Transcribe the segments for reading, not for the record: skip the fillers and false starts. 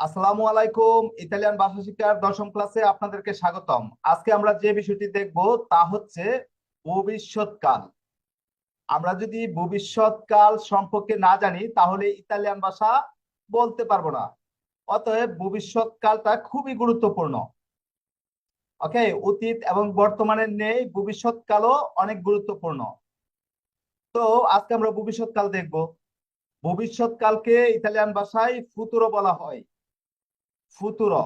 আসসালামু আলাইকুম। ইতালিয়ান ভাষা শিক্ষার দশম ক্লাসে আপনাদেরকে স্বাগতম। আজকে আমরা যে বিষয়টি দেখব তা হচ্ছে ভবিষ্যৎকাল। আমরা যদি ভবিষ্যৎকাল সম্পর্কে না জানি তাহলে ইতালিয়ান ভাষা বলতে পারবো না। অতএব ভবিষ্যৎকালটা খুবই গুরুত্বপূর্ণ। ওকে, অতীত এবং বর্তমানের নেই, ভবিষ্যৎকালও অনেক গুরুত্বপূর্ণ। তো আজকে আমরা ভবিষ্যৎকাল দেখব। ভবিষ্যৎকালকে ইতালিয়ান ভাষায় ফুতুরো বলা হয়। ফুতুরো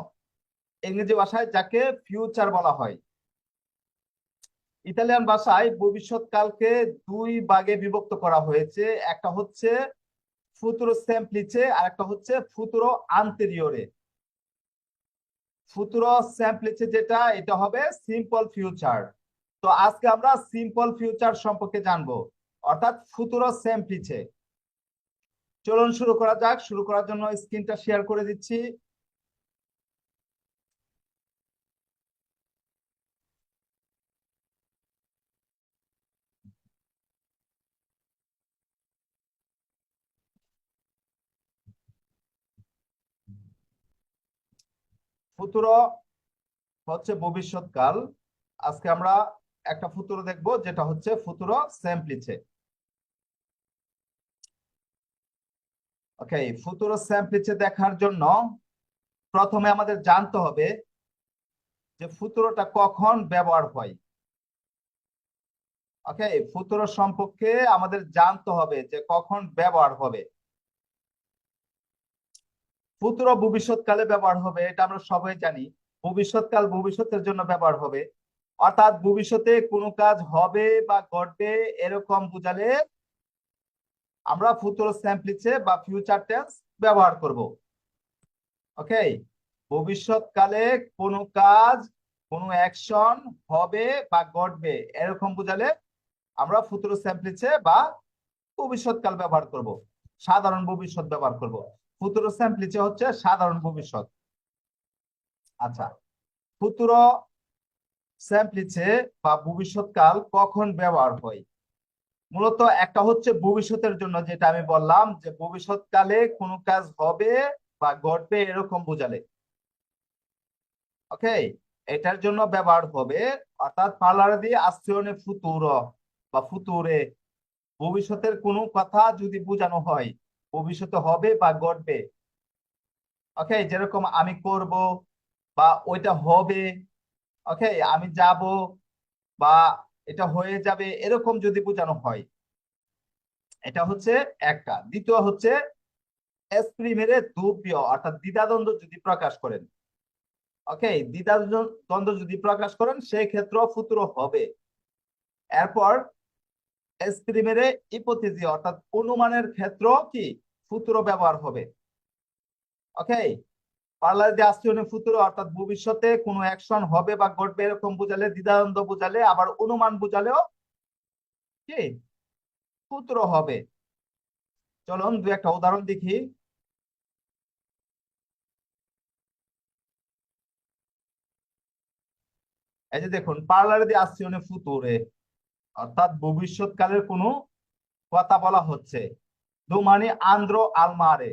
ইংরেজি ভাষায় যাকে ফিউচার বলা হয়। ইতালিয়ান ভাষায় ভবিষ্যৎকালকে দুই ভাগে বিভক্ত করা হয়েছে। একটা হচ্ছে ফুতুরো সেমপ্লিচে আর একটা হচ্ছে ফুতুরো আন্তেরিয়রে। ফুতুরো সেমপ্লিচে যেটা, এটা হবে সিম্পল ফিউচার। তো আজকে আমরা সিম্পল ফিউচার সম্পর্কে জানবো, অর্থাৎ ফুতুরো সেমপ্লিচে। চলুন শুরু করা যাক। শুরু করার জন্য স্ক্রিনটা শেয়ার করে দিচ্ছি। ফুতুরো হচ্ছে ভবিষ্যৎকাল। আজকে আমরা একটা ফুতুরো দেখবো যেটা হচ্ছে ফুতুরো সেমপ্লিচে। ওকে, ফুতুরো সেমপ্লিচে দেখার জন্য প্রথমে আমাদের জানতে হবে যে ফুতুরোটা কখন ব্যবহার হয়। ওকে, ফুতুরো সম্পর্কে আমাদের জানতে হবে যে কখন ব্যবহার হবে। ফুতুরো ভবিষ্যৎকালে ব্যবহার হবে, এটা আমরা সবাই জানি। ভবিষ্যৎকাল ভবিষ্যতের জন্য ব্যবহার হবে, অর্থাৎ ভবিষ্যতে কোনো কাজ হবে বা ঘটবে এরকম বোঝালে আমরা ফুতুরো সেমপ্লিচে বা ফিউচার টেন্স ব্যবহার করব। ওকে, ভবিষ্যৎকালে কোনো কাজ, কোনো অ্যাকশন হবে বা ঘটবে এরকম বোঝালে আমরা ফুতুরো সেমপ্লিচে বা ভবিষ্যৎকাল ব্যবহার করব, সাধারণ ভবিষ্যৎ ব্যবহার করব। ফুতুরো সেমপ্লিচে হচ্ছে সাধারণ ভবিষ্যৎ। আচ্ছা, ফুতুরো সেমপ্লিচে বা ভবিষ্যৎকাল কখন ব্যবহার হয়? মূলত একটা হচ্ছে ভবিষ্যতের জন্য, যেটা আমি বললাম যে ভবিষ্যৎকালে কোনো কাজ হবে বা ঘটবে এরকম বোঝালে। ওকে, এটার জন্য ব্যবহার হবে, অর্থাৎ পার্লারে দিয়ে আশ্রয়নে ফুতুর বা ফুতুরে। ভবিষ্যতের কোনো কথা যদি বোঝানো হয়, ভবিষ্যতে হবে বা ঘটবে। ওকে, যেরকম আমি করব বা ওইটা হবে। ওকে, আমি যাব বা এটা হয়ে যাবে এরকম যদি বোঝানো হয়, এটা হচ্ছে একটা। দ্বিতীয় হচ্ছে এসপ্রিমেরে দুব্য, অর্থাৎ দ্বিধাদ্বন্দ্ব যদি প্রকাশ করেন। ওকে, দ্বিধাদ্বন্দ্ব যদি প্রকাশ করেন সেই ক্ষেত্রে ফুতুরো হবে। এরপর এসপ্রিমেরে ইপোথিসি, অর্থাৎ অনুমানের ক্ষেত্র কি ফুতুরো ব্যবহার হবে। ওকে, পার্লার দিয়ে আসছে ফুতুরো, অর্থাৎ ভবিষ্যতে কোনো অ্যাকশন হবে বা ঘটবে এরকম বুঝালে, দ্বিধাদ্বন্দ্ব বুঝালে, আবার অনুমান বুঝালেও কি ফুতুরো হবে। চলুন দু একটা উদাহরণ দেখি। এই যে দেখুন, পার্লারে দিয়ে আসছে ফুতুরে, অর্থাৎ ভবিষ্যৎকালের কোনো কথা বলা হচ্ছে। দুমানি আন্দ্র আলমারে,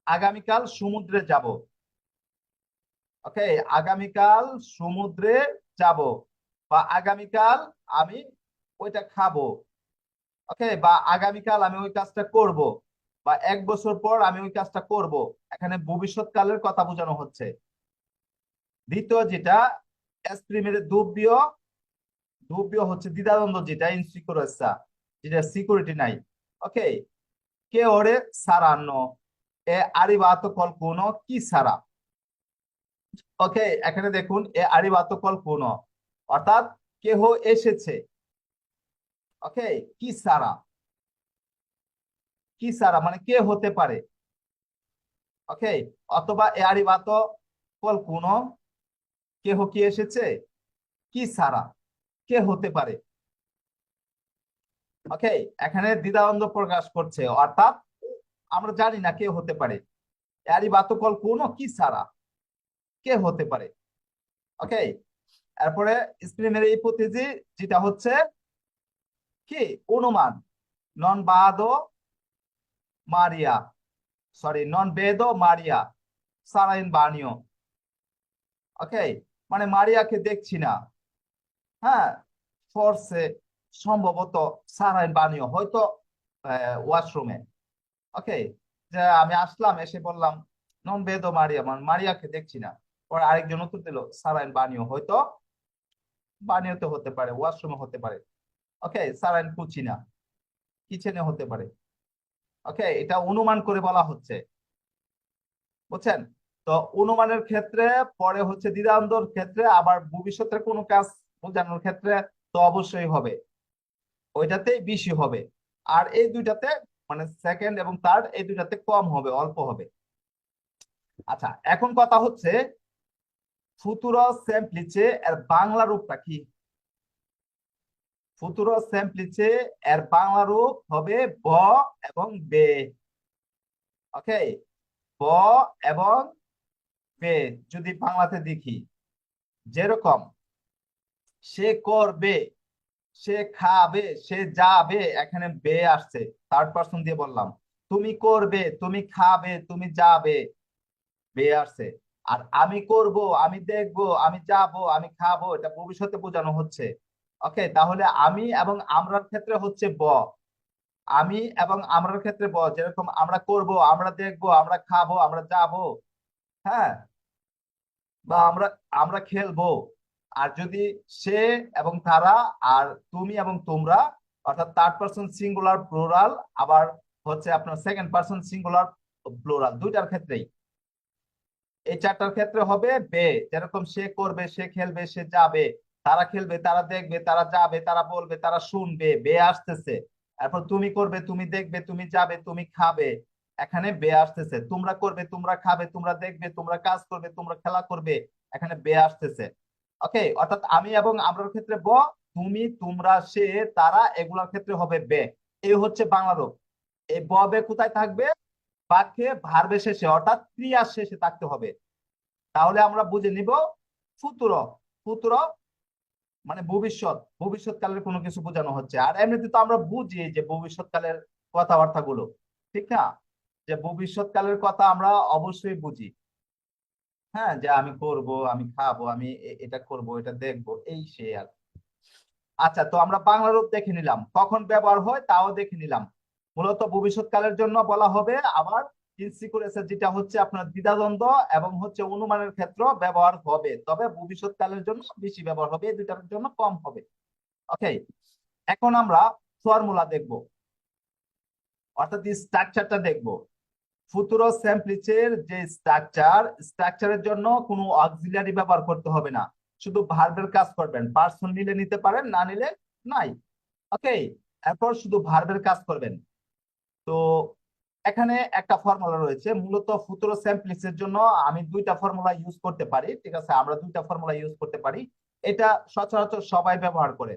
আগামীকাল সমুদ্রে যাব। ওকে, আগামীকাল সমুদ্রে যাব বা আগামীকাল আমি ওইটা খাবো। ওকে, বা আগামীকাল আমি ওই কাজটা করব বা এক বছর পর আমি ওই কাজটা করব। এখানে ভবিষ্যৎকালের কথা বোঝানো হচ্ছে। দ্বিতীয় যেটা এসপ্রিমের দুব্য, দুব্য হচ্ছে দ্বিধাদ্বন্দ্ব, যেটা ইনসিকিউরসা, যেটা সিকিউরিটি নাই। ওকে, কে ওরে সারানো, এ আরিবাতো qualcuno কি সারা। ওকে, এখানে দেখুন এ আরিবাতো qualcuno, অর্থাৎ কেহ এসেছে। ওকে, কি সারা, কি সারা মানে কে হতে পারে। ওকে, অথবা এ আরিবাতো qualcuno, কেহ কি এসেছে, কি সারা কে হতে পারে। ওকে, এখানে দ্বিধাদ্বন্দ্ব প্রকাশ করছে, অর্থাৎ আমরা জানি না কে হতে পারে। এ আরিবাতো qualcuno কি সারা, কে হতে পারে। ওকে, এরপরে স্প্রিমের ইপোথিসি, যেটা হচ্ছে কি অনুমান। নন বাদো মারিয়া, সরি নন বেদো মারিয়া, সারাইন বানিও। ওকে, মানে মারিয়াকে দেখছি না। হ্যাঁ, ফোর্সে সম্ভবত সারাইন বানিও, হয়তো ওয়াশরুমে। ওকে, যে আমি আসলাম, এসে বললাম নন বেদো মারিয়া, মানে মারিয়াকে দেখছি না। পরে আরেকজন উত্তর দিল সারাইন বানিও, হয়তো বানিওতে হতে পারে, ওয়াশরুমে হতে পারে। ওকে, সারাইন কুচিনা, কিচেনে হতে পারে। ওকে, এটা অনুমান করে বলা হচ্ছে, বুঝছেন? তো অনুমানের ক্ষেত্রে পরে হচ্ছে দ্বিধাদ্বন্দ্বের ক্ষেত্রে, আবার ভবিষ্যতের কোনো কাজ বোঝানোর ক্ষেত্রে তো অবশ্যই হবে, ওইটাতেই বেশি হবে। আর এই দুইটাতে মানে সেকেন্ড এবং থার্ড, এই দুইটাতে কম হবে, অল্প হবে। আচ্ছা, এখন কথা হচ্ছে ফুতুরো সেমপ্লিচে এর বাংলা রূপটা কি? ফুতুরো সেমপ্লিচে এর বাংলা রূপ হবে ব এবং বে। ওকে, ব এবং বে যদি বাংলাতে দেখি, যেরকম সে করবে, সে খাবে, সে যাবে, এখানে বে আসছে, থার্ড পারসন দিয়ে বললাম। তুমি করবে, তুমি খাবে, তুমি যাবে, বে আসছে। আর আমি করব, আমি দেখবো, আমি যাব, আমি খাবো, এটা ভবিষ্যতে বোঝানো হচ্ছে। ওকে, তাহলে আমি এবং আমরার ক্ষেত্রে হচ্ছে ব। আমি এবং আমরার ক্ষেত্রে ব, যেরকম আমরা করব, আমরা দেখবো, আমরা খাবো, আমরা যাব, হ্যাঁ, বা আমরা আমরা খেলবো। আর যদি সে এবং তারা, আর তুমি এবং তোমরা, অর্থাৎ থার্ড পারসন সিঙ্গুলার প্লুরাল, আবার হচ্ছে আপনার সেকেন্ড পারসন সিঙ্গুলার প্লুরাল, দুইটার ক্ষেত্রেই। এই চারটার ক্ষেত্রে হবে বে, যেরকম সে করবে, সে খেলবে, সে যাবে, তারা খেলবে, তারা দেখবে, তারা যাবে, তারা বলবে, তারা শুনবে, বে আসতেছে। তারপর তুমি করবে, তুমি দেখবে, তুমি যাবে, তুমি খাবে, এখানে বে আসতেছে। তোমরা করবে, তোমরা খাবে, তোমরা দেখবে, তোমরা কাজ করবে, তোমরা খেলা করবে, এখানে বে আসতেছে। ওকে, অর্থাৎ আমি এবং আমরার ক্ষেত্রে ব, তুমি, তোমরা, সে, তারা, এগুলোর ক্ষেত্রে হবে বে। এই হচ্ছে বাংলা রূপ। এই ব বে কোথায় থাকবে? বাক্যে ভার্বের শেষে, অর্থাৎ ক্রিয়ার শেষে থাকতে হবে। তাহলে আমরা বুঝে নিব ফুতুর। ফুতুর মানে ভবিষ্যৎ, ভবিষ্যৎকালের কোনো কিছু বোঝানো হচ্ছে। আর এমনিতে তো আমরা বুঝি যে ভবিষ্যৎকালের কথাবার্তা গুলো, ঠিক না? যে ভবিষ্যৎকালের কথা আমরা অবশ্যই বুঝি। হ্যাঁ, যে আমি করব, আমি খাবো, আমি এটা করব, এটা দেখবো, এই সে আর। আচ্ছা, তো আমরা বাংলা রূপ দেখে নিলাম, কখন ব্যবহার হয় তাও দেখে নিলাম। মূলত ভবিষ্যৎকালের জন্য বলা হবে। আবার ইনসিকিউরেন্স, যেটা হচ্ছে আপনার দ্বিধাদ্বন্দ্ব এবং হচ্ছে অনুমানের ক্ষেত্র ব্যবহার হবে, তবে ভবিষ্যৎকালের জন্য বেশি ব্যবহার হবে, এই দুটার জন্য কম হবে। ওকে, এখন আমরা ফর্মুলা দেখব, অর্থাৎ স্ট্রাকচারটা দেখব। ফুতুরো সেমপ্লিচের যে স্ট্রাকচারের জন্য কোনো অক্সিলারি ব্যবহার করতে হবে না, শুধু ভার্বের কাজ করবেন। পার্সন নিলে নিতে পারেন, না নিলে নাই। ওকে, এরপর শুধু ভার্বের কাজ করবেন। তো এখানে একটা ফর্মুলা রয়েছে, মূলত ফুতুরো সেমপ্লিসের জন্য আমি দুইটা ফর্মুলা ইউজ করতে পারি, ঠিক আছে? আমরা দুইটা ফর্মুলা ইউজ করতে পারি, এটা সচরাচর সবাই ব্যবহার করে।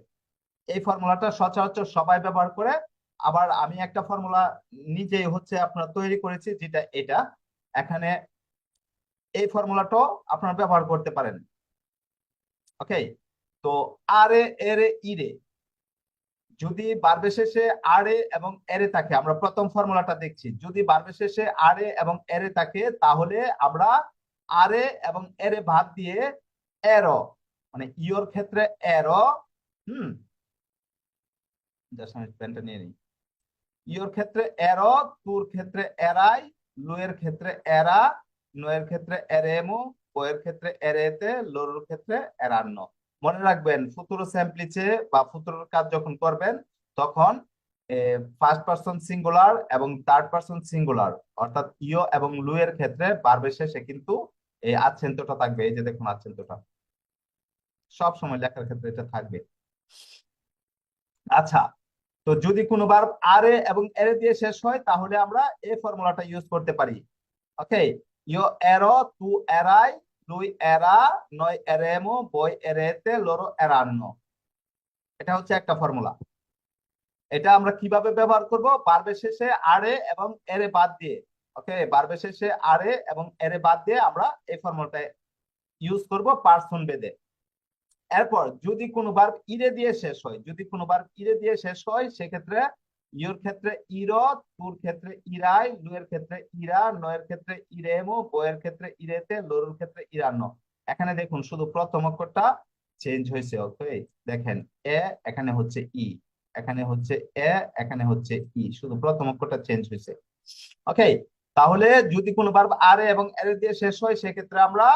এই ফর্মুলাটা সচরাচর সবাই ব্যবহার করে। আবার আমি একটা ফর্মুলা নিজেই হচ্ছে আপনার তৈরি করেছি, যেটা এটা। এখানে এই ফর্মুলাটাও আপনারা ব্যবহার করতে পারেন। ওকে, তো আরে, এরে, ইরে, যদি ভার্বের শেষে আরে এবং এরে থাকে, আমরা প্রথম ফর্মুলাটা দেখছি, যদি ভার্বের শেষে আরে এবং এরে থাকে, তাহলে আমরা আরে এবং এরে বাদ দিয়ে এরো, মানে ইয়োর ক্ষেত্রে এরো, হুম, জাস্ট আমি পেনটা নিয়ে নিই। ইয়োর ক্ষেত্রে এরো, তুর ক্ষেত্রে এরাই, লুয়ের ক্ষেত্রে এরা, নয়ের ক্ষেত্রে এরেমো, বয়ের ক্ষেত্রে এরেতে, লোরের ক্ষেত্রে এরান্ন। মনে রাখবেন, ফুতুরো স্যাম্পলিচে বা ফুতুরোর কাজ যখন করবেন, তখন ফার্স্ট পারসন সিঙ্গুলার এবং থার্ড পারসন সিঙ্গুলার, অর্থাৎ ইয় এবং লুয়ের ক্ষেত্রে ভার্বের শেষে কিন্তু এই আচ্ছেন্ত্যটা থাকবে। এই যে দেখুন, আচ্ছেন্ত্যটা সব সময় লেখার ক্ষেত্রে এটা থাকবে। আচ্ছা, তো যদি কোনো ভার্ব আরে এবং এরে দিয়ে শেষ হয়, তাহলে আমরা এই ফর্মুলাটা ইউজ করতে পারি। ওকে, ইও এরো, তু এরাই, লুই এরা, নয় এরেমো, বই এরেতে, লোরো এরান্ন। এটা হচ্ছে একটা ফর্মুলা। এটা আমরা কিভাবে ব্যবহার করব? ভার্বের শেষে আরে এবং এরে বাদ দিয়ে। ওকে, ভার্বের শেষে আরে এবং এরে বাদ দিয়ে আমরা এই ফর্মুলাটা ইউজ করব পার্সন বেদে। এরপর যদি কোনো ভার্ব ইরে দিয়ে শেষ হয়, যদি কোনো ভার্ব ইরে দিয়ে শেষ হয়, সেক্ষেত্রে ইওর ক্ষেত্রে ইর, তুর ক্ষেত্রে ইরাই, লুয়ের ক্ষেত্রে ইরা, নয়ের ক্ষেত্রে ইরেমো, বয়ের ক্ষেত্রে ইরেতে, লোরের ক্ষেত্রে ইরান্ন। এখানে দেখুন শুধু প্রথম অক্ষরটা চেঞ্জ হয়েছে। ওকে, দেখেন এ, এখানে হচ্ছে ই, এখানে হচ্ছে এ, এখানে হচ্ছে ই, শুধু প্রথম অক্ষরটা চেঞ্জ হয়েছে। ওকে, তাহলে যদি কোনো ভার্ব আরে এবং এরে দিয়ে শেষ হয় সেক্ষেত্রে আমরা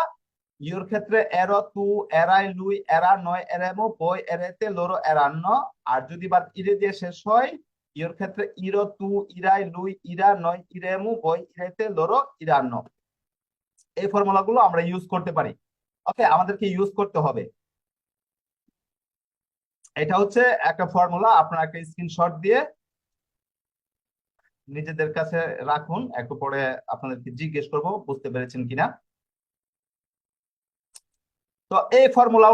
ইওর ক্ষেত্রে এরো, তু, এরাই, লুই, এরা, নয়, এরেমো, বই, এরেতে, লোরো, এরান্ন। আর যদি ভার্ব ইরে দিয়ে শেষ হয় ইওর ক্ষেত্রে ইরো, তু, ইরাই, লুই, ইরা, নয়, ইরেমু, বই, ইরেতে, লোরো, ইরান্ন। এই ফর্মুলা গুলো আমরা ইউজ করতে পারি। ওকে, আমাদেরকে ইউজ করতে হবে। এটা হচ্ছে একটা ফর্মুলা, আপনারা একটা স্ক্রিনশট দিয়ে নিজেদের কাছে রাখুন, একটু পরে আপনাদেরকে জিজ্ঞেস করব বুঝতে পেরেছেন কিনা। তো এই ফর্মুলা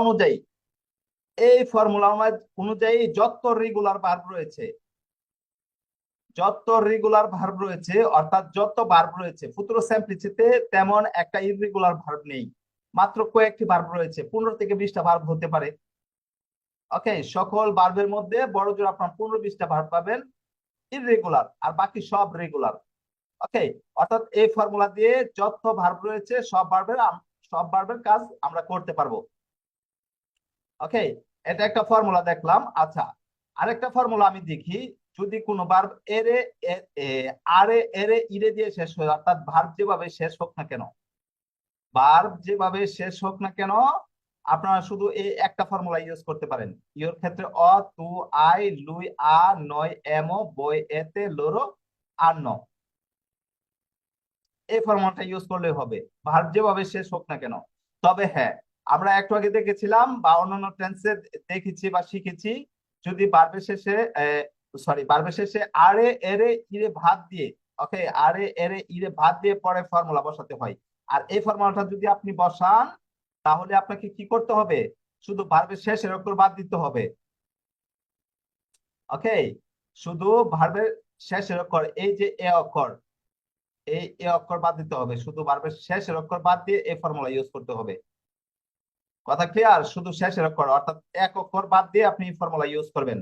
অনুযায়ী যত রেগুলার ভার্ব রয়েছে, অর্থাৎ যত ভার্ব রয়েছে ফুতুরো সিম্পলিসিতে, তেমন একটা ইররেগুলার ভার্ব নেই। মাত্র কয়েকটি ভার্ব রয়েছে, 15 থেকে 20টা ভার্ব হতে পারে। ওকে, সকল ভার্বের মধ্যে বড় জোর আপনার 15-20টা ভার্ব পাবেন ইররেগুলার, আর বাকি সব রেগুলার। ওকে, অর্থাৎ এই ফর্মুলা দিয়ে যত ভার্ব রয়েছে সব ভার্বের কাজ আমরা করতে পারবো। ওকে, এটা একটা ফর্মুলা দেখলাম। আচ্ছা, আরেকটা ফর্মুলা আমি দেখি। যদি কোনো ভার্ব এরে, আরে, এরে, ইরে দিয়ে শেষ হয়, অর্থাৎ ভার্ব যেভাবে শেষ হোক না কেন, আপনারা শুধু এই একটা ফর্মুলা ইউজ করতে পারেন। ইওর ক্ষেত্রে অ, তু, আই, লুই, আ, নয়, এমো, বই, এতে, লোরো, আর ন। এই ফর্মুলাটা ইউজ করলে হবে, ভার্ব যেভাবে শেষ হোক না কেন। তবে হ্যাঁ, আমরা একটু আগে দেখেছিলাম বা অন্যান্য টেন্সে দেখেছি বা শিখেছি, যদি ভার্বের শেষে আরে, এরে, ইরে ভাত দিয়ে, ওকে, আরে, এরে, ইরে ভাত দিয়ে পরে ফর্মুলা বসাতে হয়। আর এই ফর্মুলাটা যদি আপনি বসান তাহলে আপনাকে কি করতে হবে, শুধু ভার্বের শেষের অক্ষর বাদ দিতে হবে। ওকে, শুধু ভার্বের শেষের অক্ষর, এই যে এ অক্ষর, এ অক্ষর বাদ দিতে হবে, শুধু ভার্বের শেষের অক্ষর বাদ দিয়ে এই ফর্মুলা ইউজ করতে হবে। কথা ক্লিয়ার? শুধু শেষের অক্ষর অর্থাৎ এক অক্ষর বাদ দিয়ে আপনি ফর্মুলা ইউজ করবেন।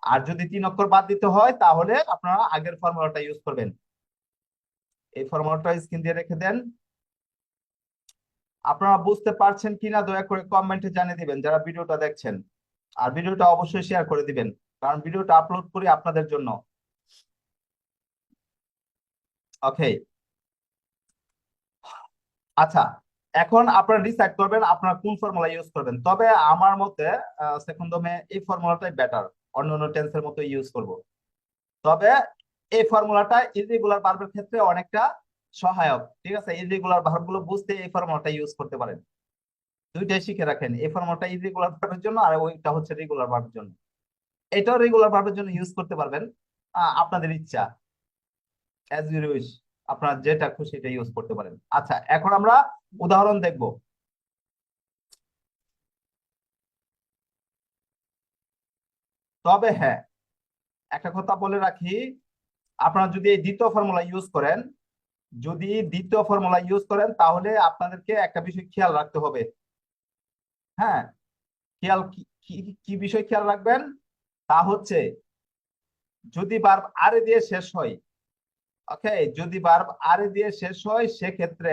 আর যদি 3 অক্ষর বাদ দিতে হয় তাহলে আপনারা আগের ফর্মুলাটা ইউজ করবেন। এই ফর্মুলাটা স্ক্রিন দিয়ে রেখে দেন। আপনারা বুঝতে পারছেন কিনা দয়া করে কমেন্টে জানিয়ে দিবেন যারা ভিডিওটা দেখছেন। আর ভিডিওটা অবশ্যই শেয়ার করে দিবেন, কারণ ভিডিওটা আপলোড করি আপনাদের জন্য। ওকে, আচ্ছা, এখন আপনারা ডিসাইড করবেন আপনারা কোন ফর্মুলা ইউজ করবেন। তবে আমার মতে সেকন্ডমে এই ফর্মুলাটাই বেটার, অন্যান্য টেন্সের মতো ইউজ করব। তবে এই ফর্মুলাটা ইররেগুলার ভার্বের ক্ষেত্রে অনেকটা সহায়ক। ঠিক আছে, ইররেগুলার ভার্ব গুলো বুঝতে এই ফর্মুলাটা ইউজ করতে পারেন। দুইটাই শিখে রাখেন, এই ফর্মুলাটা ইররেগুলার ভার্বের জন্য আর ওইটা হচ্ছে রেগুলার ভার্বের জন্য। এটাও রেগুলার ভার্বের জন্য ইউজ করতে পারবেন, আপনাদের ইচ্ছা, অ্যাজ ইউ উইশ। আপনার যেটা খুশি সেটা ইউজ করতে পারেন। আচ্ছা, এখন আমরা উদাহরণ দেখব। তবে হ্যাঁ, একটা কথা বলে রাখি, আপনারা যদি এই দ্বিতীয় ফর্মুলা ইউজ করেন তাহলে আপনাদেরকে একটা বিষয় খেয়াল রাখতে হবে। হ্যাঁ, খেয়াল কি কি কি বিষয় খেয়াল রাখবেন, তা হচ্ছে যদি ভার্ব আরে দিয়ে শেষ হয়, ওকে, যদি ভার্ব আরে দিয়ে শেষ হয় সেক্ষেত্রে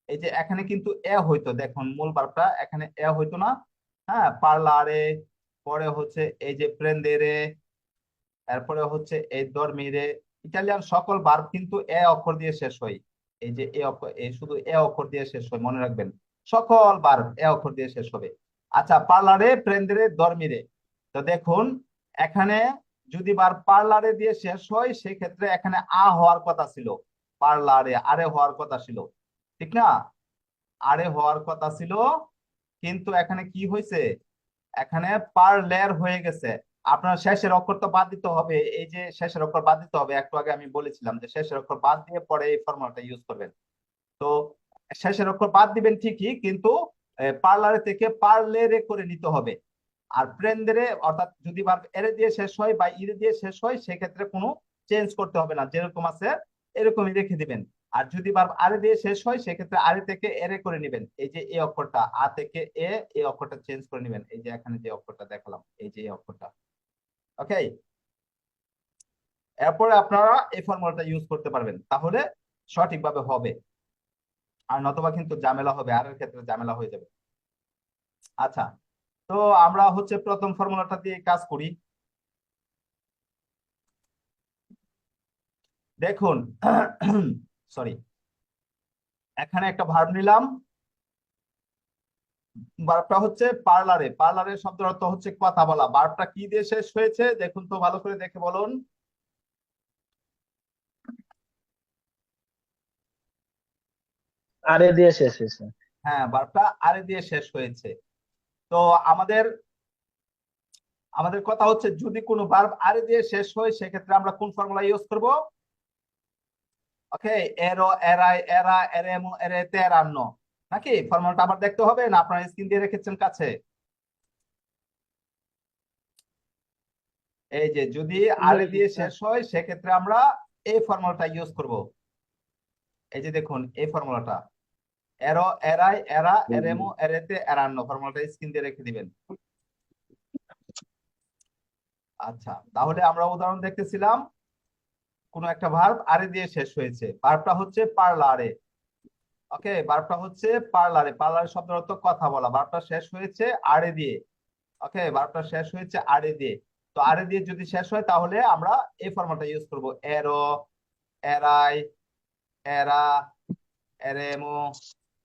এই যে এখানে কিন্তু এ হইতো, দেখুন মূল ভার্বটা এখানে এ হইতো না। হ্যাঁ, পার্লারে, পরে হচ্ছে এই যে প্রেন্দেরে, এরপরে হচ্ছে এই দরমিরে, ইটালিয়ান সকল ভার্ব কিন্তু এ অক্ষর দিয়ে শেষ হয়। এই যে এ অক্ষর, এই শুধু এ অক্ষর দিয়ে শেষ হয়, মনে রাখবেন সকল ভার্ব এ অক্ষর দিয়ে শেষ হবে। আচ্ছা, পার্লারে, প্রেন্দেরে, দরমিরে। তো দেখুন এখানে যদি ভার্ব পার্লারে দিয়ে শেষ হয় সেক্ষেত্রে এখানে হওয়ার কথা ছিল, পার্লারে আরে হওয়ার কথা ছিল, ঠিক না? আরে হওয়ার কথা ছিল, কিন্তু এখানে কি হয়েছে, এখানে পার্লের হয়ে গেছে। আপনার শেষের অক্ষর তো বাদ দিতে হবে, এই যে শেষের অক্ষর বাদ দিতে হবে, একটু আগে আমি বলেছিলাম যে শেষের অক্ষর বাদ দিয়ে পরে এই ফর্মুলাটা ইউজ করবেন। তো শেষের অক্ষর বাদ দিবেন ঠিকই, কিন্তু পার্লারে থেকে পার্লেরে করে নিতে হবে। আর প্রেন্দেরে, অর্থাৎ যদি ভার্ব এরে দিয়ে শেষ হয় বা ইরে দিয়ে শেষ হয় সেক্ষেত্রে কোনো চেঞ্জ করতে হবে না, যেরকম আছে এরকমই রেখে দিবেন। আর যদি ভার্ব আরে দিয়ে শেষ হয় সেক্ষেত্রে আরে থেকে এরে করে নেবেন। এই যে এ অক্ষরটা, থেকে এ অক্ষরটা চেঞ্জ করে নেবেন, এই যে এখানে যে অক্ষরটা দেখালাম, এই যে এই অক্ষরটা। ওকে, এরপরে আপনারা এই ফর্মুলাটা ইউজ করতে পারবেন, তাহলে সঠিকভাবে হবে। আর নতবা কিন্তু ঝামেলা হবে, আর এর ক্ষেত্রে ঝামেলা হয়ে যাবে। আচ্ছা, তো আমরা হচ্ছে প্রথম ফর্মুলাটা দিয়ে কাজ করি। দেখুন, সরি, এখানে একটা ভার্ব নিলাম। ভার্বটা হচ্ছে পার্লারে। পার্লারের শব্দের অর্থ হচ্ছে কথা বলা। ভার্বটা কি দিয়ে শেষ হয়েছে দেখুন তো, ভালো করে দেখে বলুন। আরে দিয়ে শেষ হয়েছে। হ্যাঁ, ভার্বটা আরে দিয়ে শেষ হয়েছে। তো আমাদের আমাদের কথা হচ্ছে, যদি কোনো ভার্ব আরে দিয়ে শেষ হয় সেক্ষেত্রে আমরা কোন ফর্মুলা ইউজ করব? ওকে, এরো, এরাই, এরা, এরেমো, এরেতে, এরান্ন। নাকি ফর্মুলাটা আবার দেখতে হবে না? আপনারা স্ক্রিন দিয়ে রেখেছেন কাছে। এই যে যদি আরে দিয়ে শেষ হয় সেক্ষেত্রে আমরা এই ফর্মুলাটা ইউজ করব। এই যে দেখুন এই ফর্মুলাটা, এরো, এরাই, এরা, এরেমো, এরেতে, এরান্ন, ফর্মুলাটা স্ক্রিন দিয়ে রেখে দিবেন। আচ্ছা, তাহলে আমরা উদাহরণ দেখতেছিলাম, কোন একটা ভার্ব আরে দিয়ে শেষ হয়েছে, ভার্বটা হচ্ছে পার্লারে। ওকে, ভার্বটা হচ্ছে পার্লারে। পার্লারে শব্দের অর্থ কথা বলা। ভার্বটা শেষ হয়েছে আরে দিয়ে। ওকে, ভার্বটা শেষ হয়েছে আরে দিয়ে। তো আরে দিয়ে যদি শেষ হয় তাহলে আমরা এই ফর্মুলাটা ইউজ করব, এরো, এরাই, এরা, এরেমো,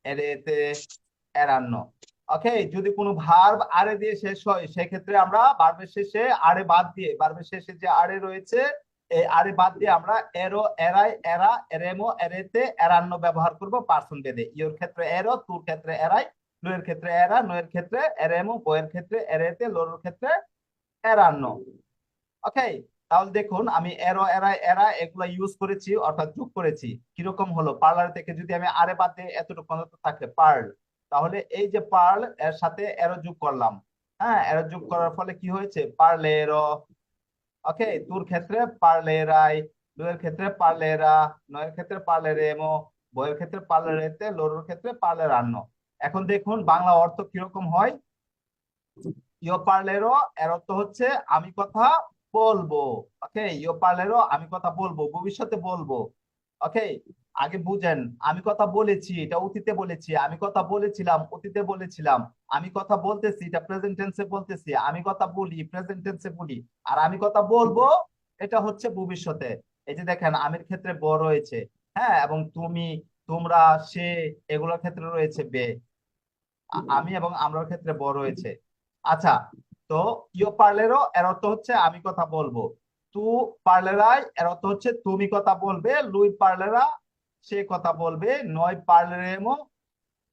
এরেতে, এরান্ন। ওকে, যদি কোনো ভার্ব আরে দিয়ে শেষ হয় সেক্ষেত্রে আমরা ভার্বের শেষে আরে বাদ দিয়ে, ভার্বের শেষে যে আরে রয়েছে এই আরে বাদ দিয়ে আমরা এরো, এরাই, এরা, এরেমো, এরেতে, এরান্ন ব্যবহার করব পার্সন ভেদে। ইওর ক্ষেত্রে এরো, তুর ক্ষেত্রে এরাই, লুয়ের ক্ষেত্রে এরা, নয়ের ক্ষেত্রে এরেমো, বইয়ের ক্ষেত্রে এরেতে, লোরের ক্ষেত্রে এরান্ন। ওকে, তাহলে দেখুন আমি এরো, এরাই, এরা এগুলা ইউজ করেছি, অর্থাৎ যোগ করেছি। কিরকম হলো? পার্লার থেকে যদি আমি আরে বাদ দিয়ে এতটুকু পর্যন্ত থাকে পার্ল, তাহলে এই যে পার্ল এর সাথে এরো যোগ করলাম। হ্যাঁ, এরো যোগ করার ফলে কি হয়েছে? পার্লেরো। ওকে, তোর ক্ষেত্রে পার্লেরাই, দুয়ের ক্ষেত্রে পার্লেরা, নয়ের ক্ষেত্রে পার্লেরেমো, বইয়ের ক্ষেত্রে পার্লেরেতে, লোরের ক্ষেত্রে পার্লেরান্ন। এখন দেখুন বাংলা অর্থ কিরকম হয়। ইও পার্লেরো এর অর্থ হচ্ছে আমি কথা বলবো। ওকে, ইও পার্লেরো আমি কথা বলবো, ভবিষ্যতে বলবো। ওকে, আগে বুঝেন, আমি কথা বলেছি এটা অতীতে বলেছি, আমি কথা বলেছিলাম অতীতে বলেছিলাম, আমি কথা বলতেছি এটা প্রেজেন্ট টেন্সে বলতেছি, আমি কথা বলি প্রেজেন্ট টেন্সে বলি, আর আমি কথা বলবো এটা হচ্ছে ভবিষ্যতে। এই যে দেখেন আমির ক্ষেত্রে ব রয়েছে, হ্যাঁ, এবং তুমি, তোমরা, সে, এগুলোর ক্ষেত্রে রয়েছে বে। আমি এবং আমরার ক্ষেত্রে ব রয়েছে। আচ্ছা, তো ইও পার্লেরো এর অর্থ হচ্ছে আমি কথা বলবো। তু পার্লেরাই এর অর্থ হচ্ছে তুমি কথা বলবে। লুই পার্লেরা সে কথা বলবে। নয় পার্লেরেমো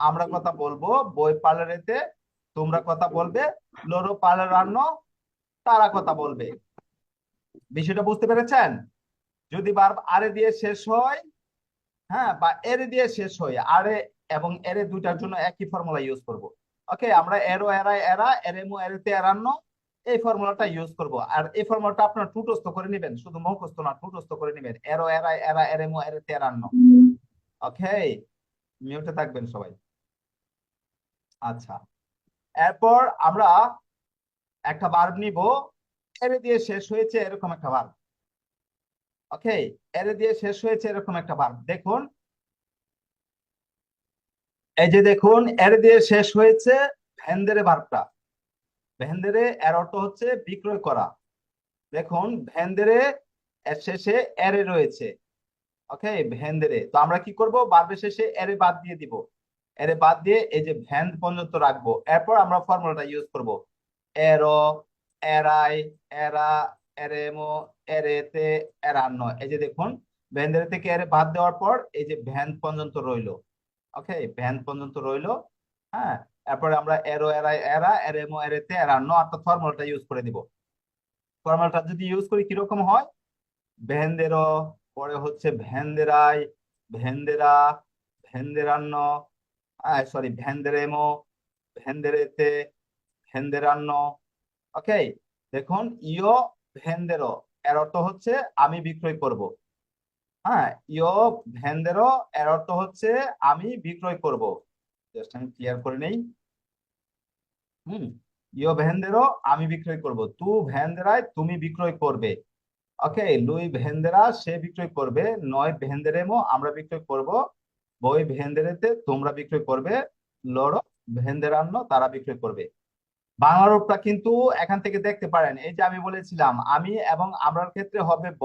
আমরা কথা বলবো। বই পার্লারেতে তোমরা কথা বলবে। লোরো পার্লারান্ন তারা কথা বলবে। বিষয়টা বুঝতে পেরেছেন? যদি ভার্ব আরে দিয়ে শেষ হয়, হ্যাঁ, বা এরে দিয়ে শেষ হয়, আরে এবং এরে দুইটার জন্য একই ফর্মুলা ইউজ করব। ওকে, আমরা এরো, এরা, এরা, এরেমো, এরেতে, এরান্ন এই ফর্মুলাটা ইউজ করব। আর এই ফর্মুলাটা আপনার টুটস্থ করে নেবেন, শুধু মুখস্থ না, টুটস্থ করে নেবেন। এরো, এরা, এরা, এরেমো, এরেতে, এরান্ন। ওকে, মিউটে থাকবেন সবাই। আচ্ছা, এরপর আমরা একটা ভার্ব নিব, এরে দিয়ে শেষ হয়েছে এরকম একটা ভার্ব। ওকে, এরে দিয়ে শেষ হয়েছে এরকম একটা ভার্ব। দেখুন, এই যে দেখুন এরে দিয়ে শেষ হয়েছে ভেন্দেরে ভার্বটা। ভেন্দেরে এর অর্থ হচ্ছে বিক্রয় করা। দেখুন ভেন্দেরে এর শেষে এরে রয়েছে। ওকে, ভেন্দেরে, তো আমরা কি করব? ভার্বের শেষে এরে বাদ দিয়ে দিব। এরে বাদ দিয়ে এই যে ভ্যান পর্যন্ত রাখবো। এরপর আমরা ফর্মুলাটা ইউজ করব, এরো, এরাই, এরা, এরেমো, এরেতে, এরান্ন। এই যে দেখুন ভেন্দেরে থেকে এরে বাদ দেওয়ার পর এই যে ভ্যান পর্যন্ত রইলো। ওকে, ভ্যান পর্যন্ত রইলো। হ্যাঁ, এরপরে আমরা এরো, এরাই, এরা, এরেমো, এরেতে, এরান্ন অর্থাৎ ফর্মুলাটা ইউজ করে দিব। ফর্মালটা যদি ইউজ করি কিরকম হয়? ভেন্দেরো, পরে হচ্ছে ভেন্দেরাই, ভেন্দেরা, ভেন্দেরান্ন, সরি ভেন্দেরেমো, ভেন্দেরেতে, ভেন্দেরান্ন। ওকে, দেখুন ইও ভেন্দেরো এর অর্থ হচ্ছে আমি বিক্রয় করব। হ্যাঁ, ইও ভেন্দেরো এর অর্থ হচ্ছে আমি বিক্রয় করব। জাস্ট আমি ক্লিয়ার করে নেই। হুম, ইও ভেন্দেরো আমি বিক্রয় করব, তু ভেন্দেরাই তুমি বিক্রয় করবে। ওকে, লুই ভেন্দেরা সে বিক্রয় করবে, নয় ভেন্দেরেমো আমরা বিক্রয় করব, বই ভেন্দেরেতে তোমরা বিক্রয় করবে, লড়ো ভেন্দেরান্ন তারা বিক্রয় করবে। বাংলা রূপটা কিন্তু এখান থেকে দেখতে পারেন, এই যে আমি বলেছিলাম আমি এবং আমরার ক্ষেত্রে হবে ব।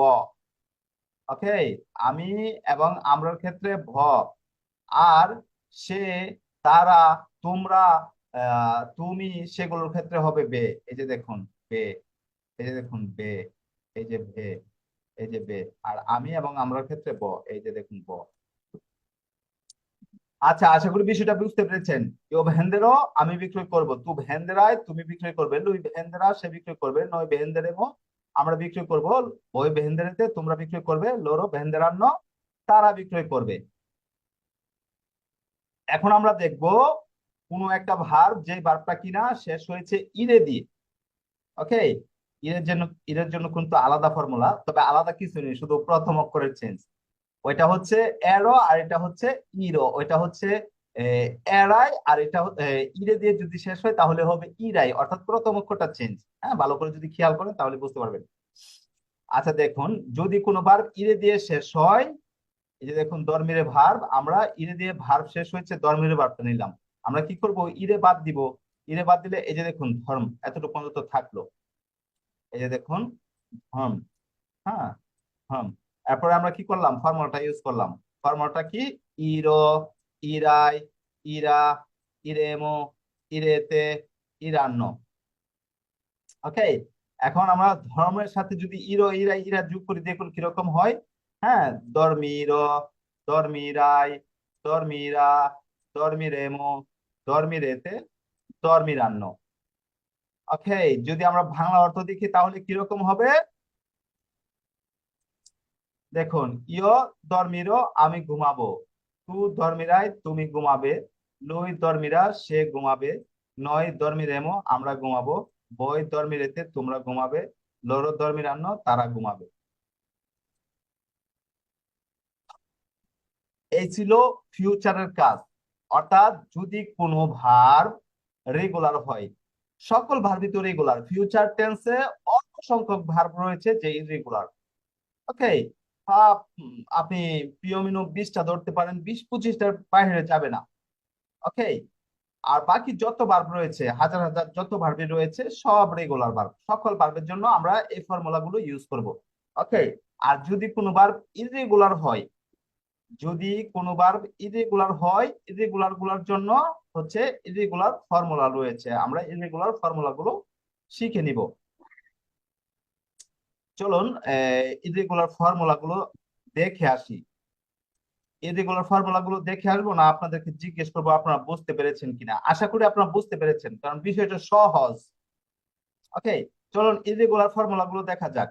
ওকে, আমি এবং আমরার ক্ষেত্রে ভ, আর সে, তারা, তোমরা, তুমি সেগুলোর ক্ষেত্রে হবে বে। এই যে দেখুন বে, এই যে দেখুন বে, এই যে ভে, এই যে বে। আর আমি এবং আমরার ক্ষেত্রে ব, এই যে দেখুন ব। আচ্ছা, আশা করি বিষয়টা বুঝতে পেরেছেন। ইও ভেন্দেরো আমি বিক্রয় করব, তু ভেন্দেরায় তুমি বিক্রয় করবে, লুই ভেন্দেরা সে বিক্রয় করবে, নয় ভেন্দেরেমো আমরা বিক্রয় করব, বই ভেন্দেরেতে তোমরা বিক্রয় করবে, লোরো ভেন্দেরান্ন তারা বিক্রয় করবে। এখন আমরা দেখব কোন একটা ভার্ব যে ভার্বটা কিনা শেষ হয়েছে ইরে দিয়ে। ওকে, ইরের জন্য কিন্তু আলাদা ফর্মুলা, তবে আলাদা কিছু নেই, শুধু প্রথম অক্ষরের চেঞ্জ। ওইটা হচ্ছে এরো আর এটা হচ্ছে ইরো। ওইটা হচ্ছে এরাই আর এটা ইরে দিয়ে যদি শেষ হয় তাহলে হবে ইরাই, অর্থাৎ প্রথম অক্ষরটা চেঞ্জ। হ্যাঁ, ভালো করে যদি খেয়াল করেন তাহলে বুঝতে পারবেন। আচ্ছা দেখুন, যদি কোনো ভার্ব ইরে দিয়ে শেষ হয়, এই যে দেখুন দরমিরে ভার্ব, আমরা ইরে দিয়ে ভার্ব শেষ হয়েছে দরমিরে ভার্বটা নিলাম, আমরা কি করব ইরে বাদ দিব। ইরে বাদ দিলে এই যে দেখুন ধর্ম এতটুকু পর্যন্ত থাকলো, এই যে দেখুন ধর্ম। হ্যাঁ, ধর্ম। এরপরে আমরা কি করলাম, ফর্মুলাটা ইউজ করলাম। ফর্মুলাটা কি, ইরো, ইরাই, ইরা, ইরেমো, ইরেতে, ইরান্ন। ওকে, এখন আমরা ধর্মের সাথে যদি ইরো, ইরাই, ইরা যোগ করি দেখুন কিরকম হয়। হ্যাঁ, ধর্মির, ধর্মিরাই, ধর্মিরা, ধর্মিরেমো, ধর্মিরেতে, ধর্মিরান্ন। ওকে, যদি আমরা বাংলা অর্থ দেখি তাহলে কিরকম হবে, দেখুন ইয় ধর্মিরো আমি ঘুমাবো, তু ধর্মিরাই তুমি ঘুমাবে, লুই ধর্মিরা সে ঘুমাবে, নয় ধর্মিরেমো আমরা ঘুমাবো, বই ধর্মিরেতে তোমরা ঘুমাবে, লোরো ধর্মিরান্ন তারা ঘুমাবে। এই ছিল ফিউচারের কাজ। অর্থাৎ যদি কোনো ভার্ব রেগুলার হয়, সকল ভার্বই তো রেগুলার, ফিউচার টেন্সে অল্প সংখ্যক ভার্ব রয়েছে যে ইরেগুলার। ওকে, আপনি প্রিয় মিনু 20টা ধরতে পারেন, 20-25টার বাইরে যাবে না। ওকে, আর বাকি যত ভার্ব রয়েছে, হাজার হাজার যত ভার্বই রয়েছে সব রেগুলার ভার্ব, সকল ভার্বের জন্য আমরা এই ফর্মুলা গুলো ইউজ করব। ওকে, আর যদি কোনো ভার্ব ইরেগুলার হয়, যদি কোনো ভার্ব ইরেগুলার হয়, ইরেগুলার গুলার জন্য হচ্ছে ইরেগুলার ফর্মুলা রয়েছে, আমরা ইরেগুলার ফর্মুলা গুলো শিখে নিব। চলুন ইরেগুলার ফর্মুলা গুলো দেখে আসি। ইরেগুলার ফর্মুলা গুলো দেখে আসবো না আপনাদেরকে জিজ্ঞেস করবো আপনারা বুঝতে পেরেছেন কিনা। আশা করি আপনারা বুঝতে পেরেছেন, কারণ বিষয়টা সহজ। ওকে, চলুন ইরেগুলার ফর্মুলা গুলো দেখা যাক।